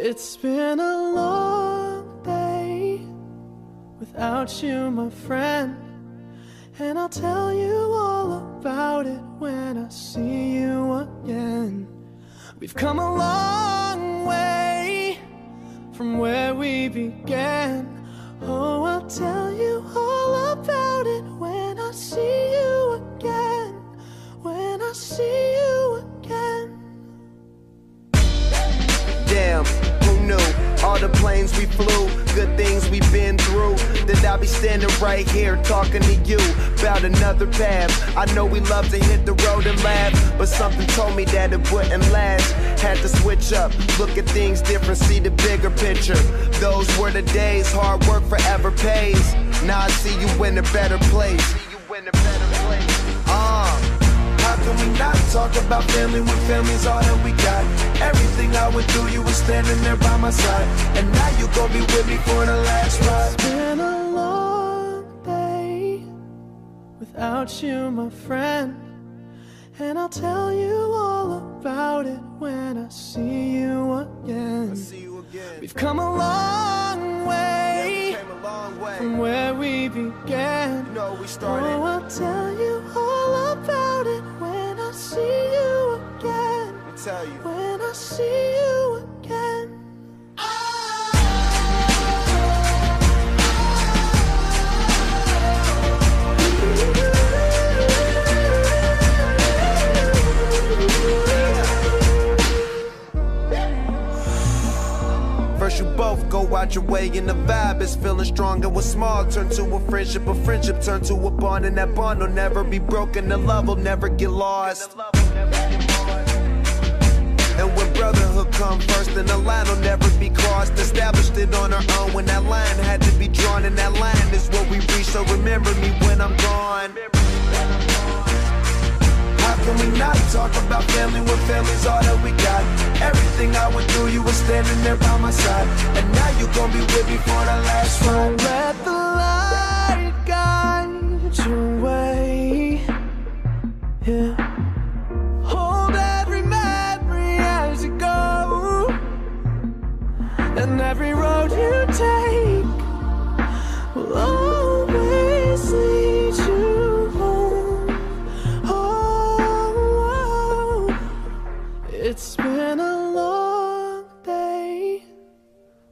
It's been a long day without you, my friend, and I'll tell you all about it when I see you again. We've come a long way from where we began. Oh, I'll tell you all about it when I see you again. When I see you again. Damn, who knew? All the planes we flew, good things we've been through, that I'll be standing right here talking to you about another path. I know we love to hit the road and laugh, but something told me that it wouldn't last. Had to switch up, look at things different, see the bigger picture. Those were the days, hard work forever pays. Now I see you in a better place. How can we not talk about family when family's all that we got? Everything I went through, you were standing there by my side, and now you gon' be with me for the last ride. It's been a long day without you, my friend, and I'll tell you all about it when I see you again. We've come a long way, from where we began. You know we started. Oh, I'll tell you all about it when I see you again. Let me tell you. When I see you again. First you both go out your way and the vibe is feeling strong, and what's small turn to a friendship turn to a bond, and that bond will never be broken, the love will never get lost. And when brotherhood come first, then the line will never be crossed. Established it on our own when that line had to be drawn, and that line is what we reach, so remember me when I'm gone. How can we not talk about family when family's all that we got? Everything I went through, you were standing there by my side, and now you gon' be with me for the last ride. Let the light guide your way. Yeah. Hold every memory as you go, and every road you take will always lead you home. Oh, it's been a long day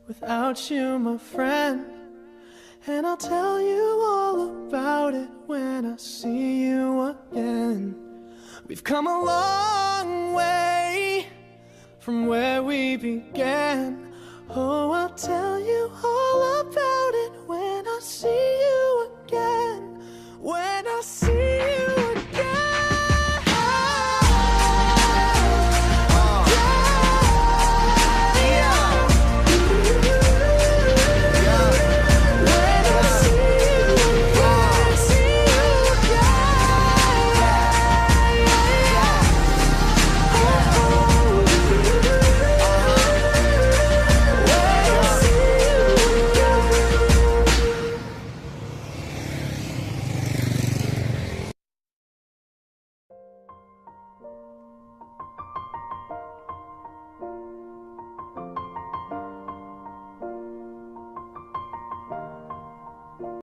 without you, my friend, and I'll tell you all about it when I see you again. We've come a long way from where we began. Oh, I'll tell you